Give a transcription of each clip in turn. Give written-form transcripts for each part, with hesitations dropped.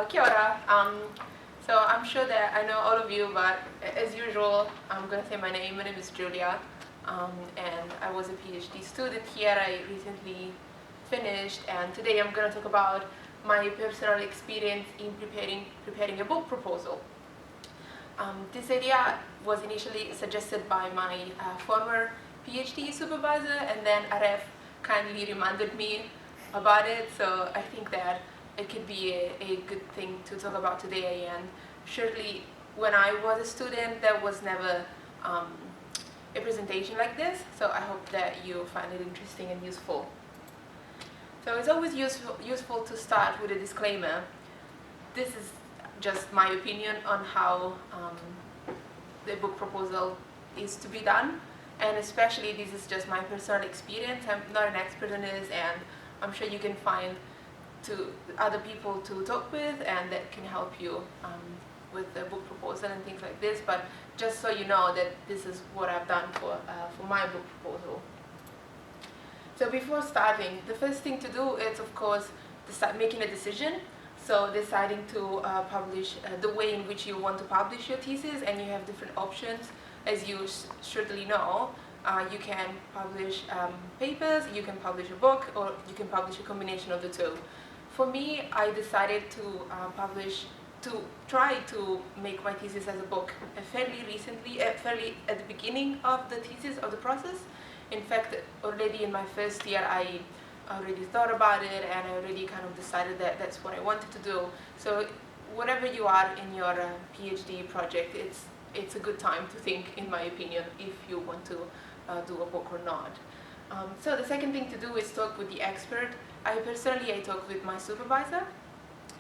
Kia ora. So I'm sure that I know all of you, but as usual, I'm going to say my name. My name is Giulia, and I was a PhD student here. I recently finished, and today I'm going to talk about my personal experience in preparing a book proposal. This idea was initially suggested by my former PhD supervisor, and then Aref kindly reminded me about it, so I think that it could be a good thing to talk about today. And surely when I was a student, there was never a presentation like this, so I hope that you find it interesting and useful. So it's always useful to start with a disclaimer. This is just my opinion on how the book proposal is to be done, and especially this is just my personal experience. I'm not an expert in this, and I'm sure you can find other people to talk with, and that can help you with the book proposal and things like this. But just so you know that this is what I've done for my book proposal. So before starting, the first thing to do is, of course, making a decision. So deciding to publish the way in which you want to publish your thesis, and you have different options. As you surely know, you can publish papers, you can publish a book, or you can publish a combination of the two. For me, I decided to try to make my thesis as a book fairly recently, fairly at the beginning of the thesis, of the process. In fact, already in my first year, I already thought about it, and I already kind of decided that that's what I wanted to do. So whatever you are in your PhD project, it's a good time to think, in my opinion, if you want to do a book or not. So the second thing to do is talk with the expert. I talked with my supervisor.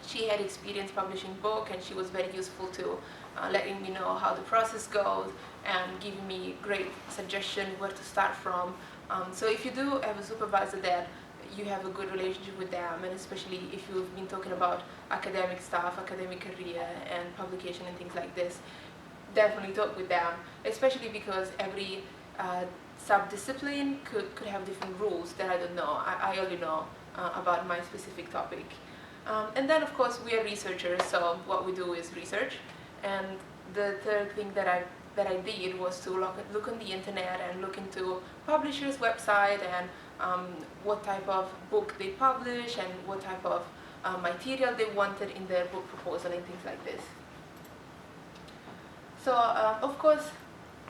She had experience publishing book, and she was very useful to letting me know how the process goes and giving me great suggestion where to start from. So if you do have a supervisor there, you have a good relationship with them, and especially if you've been talking about academic stuff, academic career and publication and things like this, definitely talk with them, especially because every sub-discipline could have different rules that I don't know. I only know about my specific topic. And then, of course, we are researchers, so what we do is research. And the third thing that I did was to look on the internet and look into publishers' website and what type of book they publish and what type of material they wanted in their book proposal and things like this. So, of course,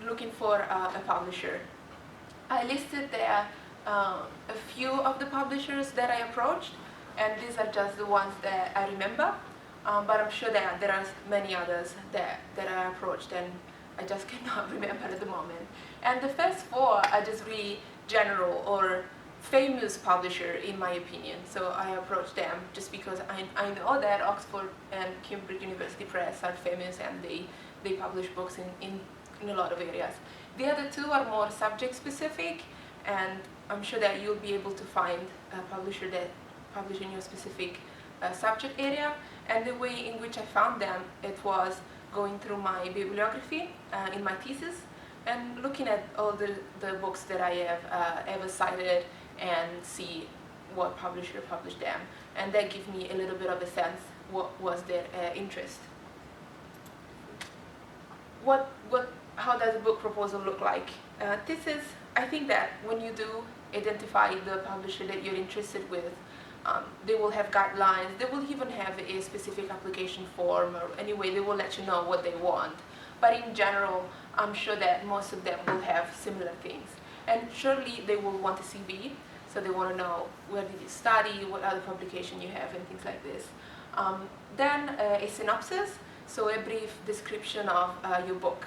looking for a publisher. I listed there a few of the publishers that I approached, and these are just the ones that I remember, but I'm sure that there are many others that I approached, and I just cannot remember at the moment. And the first four are just really general or famous publisher, in my opinion. So I approached them just because I know that Oxford and Cambridge University Press are famous, and they publish books in a lot of areas. The other two are more subject specific, and I'm sure that you'll be able to find a publisher that publish in your specific subject area. And the way in which I found them, it was going through my bibliography in my thesis and looking at all the books that I have ever cited and see what publisher published them. And that gave me a little bit of a sense what was their interest. How does a book proposal look like? I think that when you do identify the publisher that you're interested with, they will have guidelines, they will even have a specific application form, or anyway, they will let you know what they want. But in general, I'm sure that most of them will have similar things. And surely they will want a CV, so they want to know where did you study, what other publication you have, and things like this. Then a synopsis, so a brief description of your book.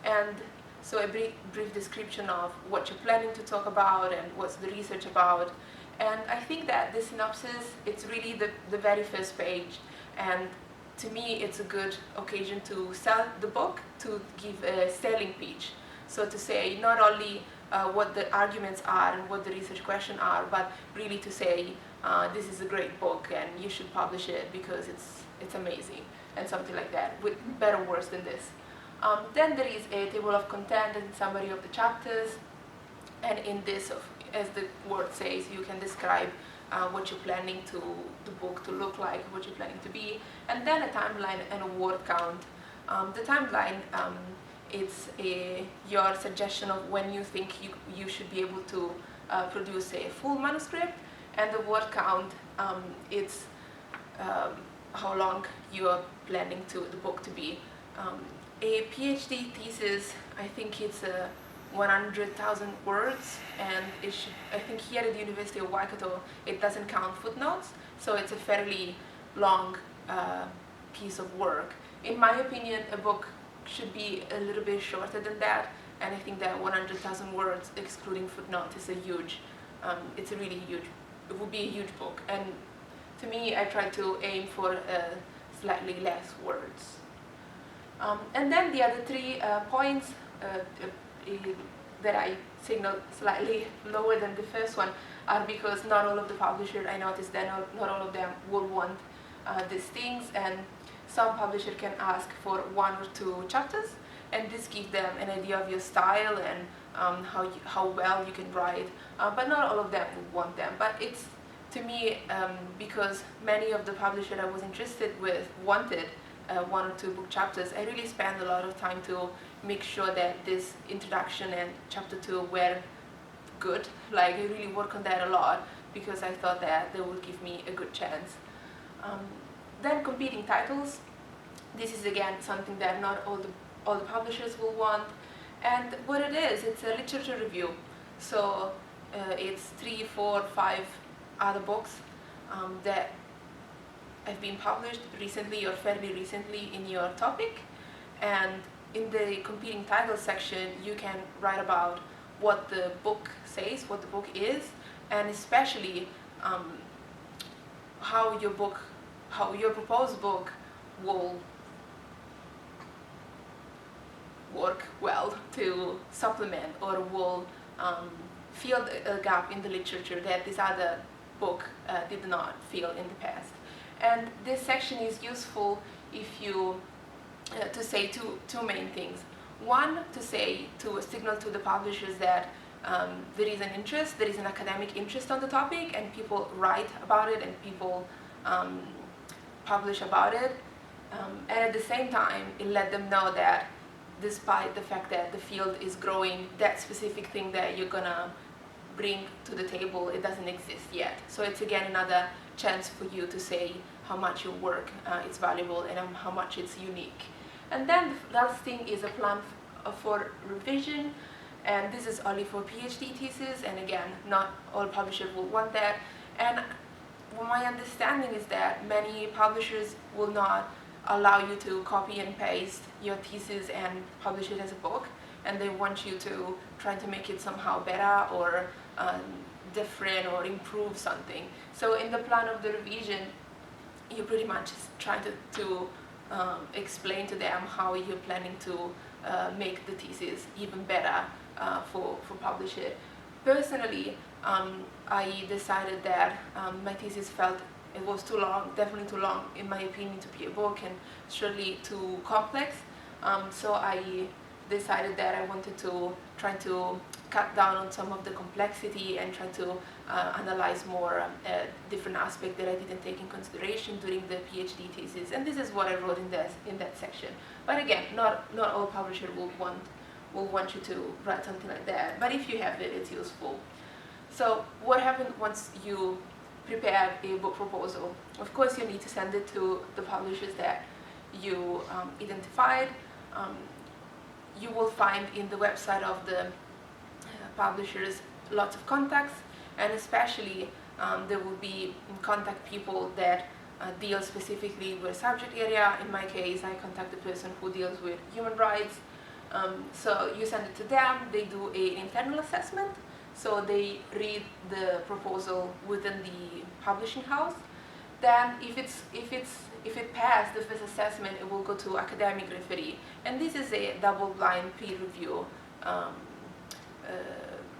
And so a brief description of what you're planning to talk about and what's the research about. And I think that the synopsis, it's really the very first page. And to me, it's a good occasion to sell the book, to give a selling pitch. So to say not only what the arguments are and what the research questions are, but really to say, this is a great book and you should publish it because it's amazing, and something like that, with better words than this. Then there is a table of content and summary of the chapters, and in this, as the word says, you can describe what you're planning to the book to look like, what you're planning to be, and then a timeline and a word count. The timeline, it's your suggestion of when you think you should be able to produce a full manuscript, and the word count, it's how long you are planning the book to be. A PhD thesis, I think it's 100,000 words, and I think here at the University of Waikato it doesn't count footnotes, so it's a fairly long piece of work. In my opinion, a book should be a little bit shorter than that, and I think that 100,000 words excluding footnotes is it's a really huge, it would be a huge book, and to me I try to aim for slightly less words. And then the other 3 points that I signaled slightly lower than the first one are because not all of the publishers, I noticed that not all of them will want these things, and some publishers can ask for 1 or 2 chapters, and this gives them an idea of your style and how well you can write, but not all of them would want them. But it's, to me, because many of the publishers I was interested with wanted 1 or 2 book chapters, I really spent a lot of time to make sure that this introduction and chapter 2 were good. Like, I really worked on that a lot because I thought that they would give me a good chance. Then competing titles. This is again something that not all the publishers will want, and what it is, it's a literature review. So it's 3, 4, 5 other books that have been published recently or fairly recently in your topic, and in the competing titles section you can write about what the book says, what the book is, and especially how your proposed book will work well to supplement or will fill a gap in the literature that this other book did not fill in the past. And this section is useful if you to say two main things. One, to signal to the publishers that there is an interest, there is an academic interest on the topic, and people write about it and people publish about it. And at the same time, it let them know that despite the fact that the field is growing, that specific thing that you're gonna bring to the table, it doesn't exist yet. So it's again another chance for you to say how much your work is valuable and how much it's unique. And then the last thing is a plan for revision, and this is only for PhD thesis, and again, not all publishers will want that. And my understanding is that many publishers will not allow you to copy and paste your thesis and publish it as a book, and they want you to try to make it somehow better or different or improve something. So in the plan of the revision, you're pretty much trying to explain to them how you're planning to make the thesis even better for publish it. Personally, I decided that my thesis felt it was too long, definitely too long in my opinion to be a book, and surely too complex. So I decided that I wanted to try to cut down on some of the complexity and try to analyze more different aspects that I didn't take in consideration during the PhD thesis. And this is what I wrote in that section. But again, not all publishers will want you to write something like that. But if you have it, it's useful. So what happens once you prepare a book proposal? Of course, you need to send it to the publishers that you identified. You will find in the website of the publishers lots of contacts, and especially there will be contact people that deal specifically with subject area. In my case, I contact the person who deals with human rights. So you send it to them, they do an internal assessment, so they read the proposal within the publishing house. Then if it passed the first assessment, it will go to academic referee, and this is a double-blind peer review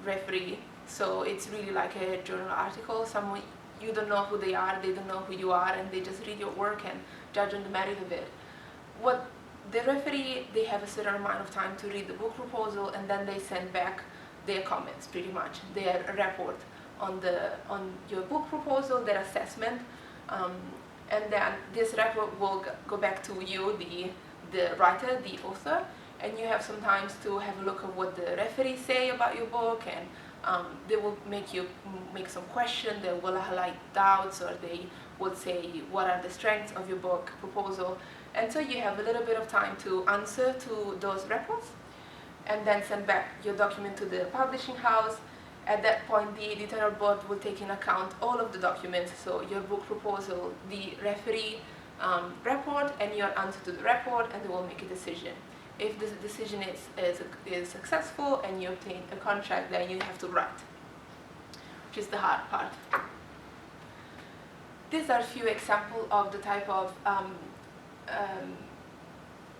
referee. So it's really like a journal article. Someone, you don't know who they are, they don't know who you are, and they just read your work and judge on the merit of it. What the referee, they have a certain amount of time to read the book proposal, and then they send back their comments, pretty much their report on your book proposal, their assessment, and then this report will go back to you, the writer, the author, and you have some time to have a look at what the referees say about your book, and they will make some questions, they will highlight doubts, or they will say what are the strengths of your book proposal, and so you have a little bit of time to answer to those reports, and then send back your document to the publishing house. At that point, the editorial board will take in account all of the documents, so your book proposal, the referee report, and your answer to the report, and they will make a decision. If the decision is successful and you obtain a contract, then you have to write, which is the hard part. These are a few examples of the type of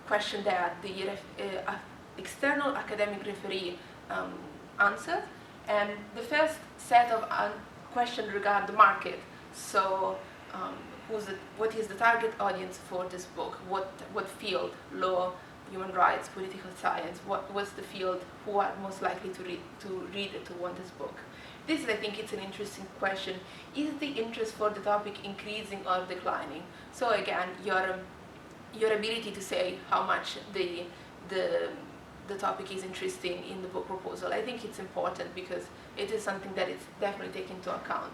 question that the external academic referee answered. And the first set of questions regard the market. So what is the target audience for this book? What field? Law, human rights, political science? What was the field who are most likely to read it, to want this book? This, I think, it's an interesting question. Is the interest for the topic increasing or declining? So again, your ability to say how much the topic is interesting in the book proposal, I think it's important because it is something that is definitely taken into account.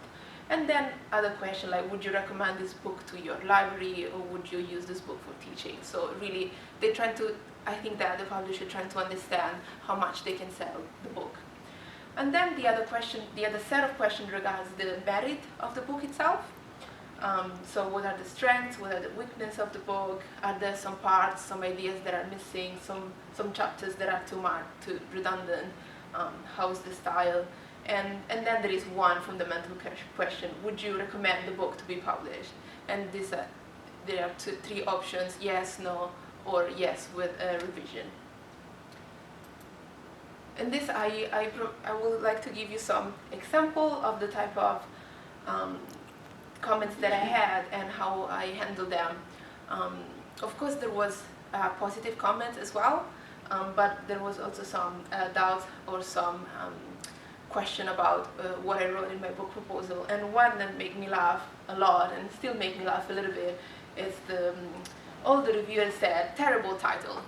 And then other question like, would you recommend this book to your library, or would you use this book for teaching? So really, I think that the publisher trying to understand how much they can sell the book. And then the other set of questions regards the merit of the book itself. So what are the strengths, what are the weaknesses of the book? Are there some parts, some ideas that are missing, some chapters that are too redundant? How's the style? And then there is one fundamental question: would you recommend the book to be published? And there are three options: yes, no, or yes with a revision. And this I would like to give you some example of the type of comments that I had and how I handled them. Of course, there was positive comments as well, but there was also some doubt or some question about what I wrote in my book proposal. And one that made me laugh a lot and still make me laugh a little bit is all the reviewers said, terrible title.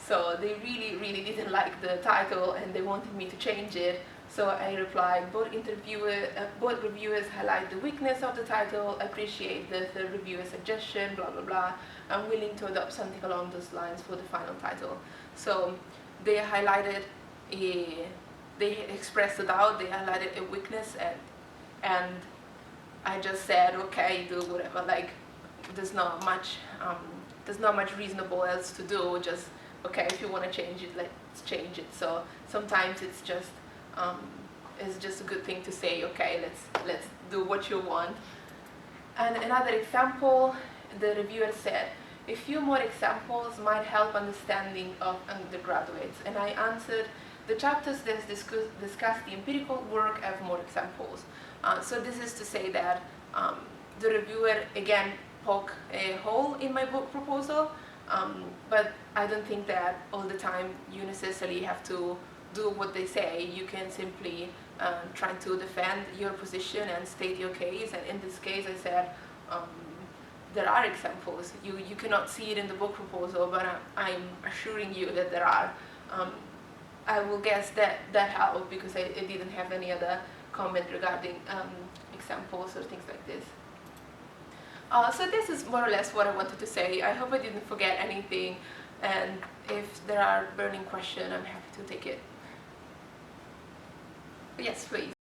So they really, really didn't like the title and they wanted me to change it. So I replied, both reviewers highlight the weakness of the title, appreciate the reviewer's suggestion, blah, blah, blah. I'm willing to adopt something along those lines for the final title. So they highlighted they expressed a doubt, they highlighted a weakness, and I just said, okay, do whatever. Like, there's not much reasonable else to do. Just, okay, if you want to change it, let's change it. So sometimes it's just a good thing to say, okay, let's do what you want. And another example, the reviewer said, a few more examples might help understanding of undergraduates. And I answered, the chapters that discuss the empirical work have more examples. So this is to say that the reviewer, again, poked a hole in my book proposal, but I don't think that all the time you necessarily have to do what they say. You can simply try to defend your position and state your case. And in this case, I said, there are examples. You cannot see it in the book proposal, but I'm assuring you that there are. I will guess that helped because I didn't have any other comment regarding examples or things like this. So this is more or less what I wanted to say. I hope I didn't forget anything, and if there are burning questions, I'm happy to take it. Yes, please.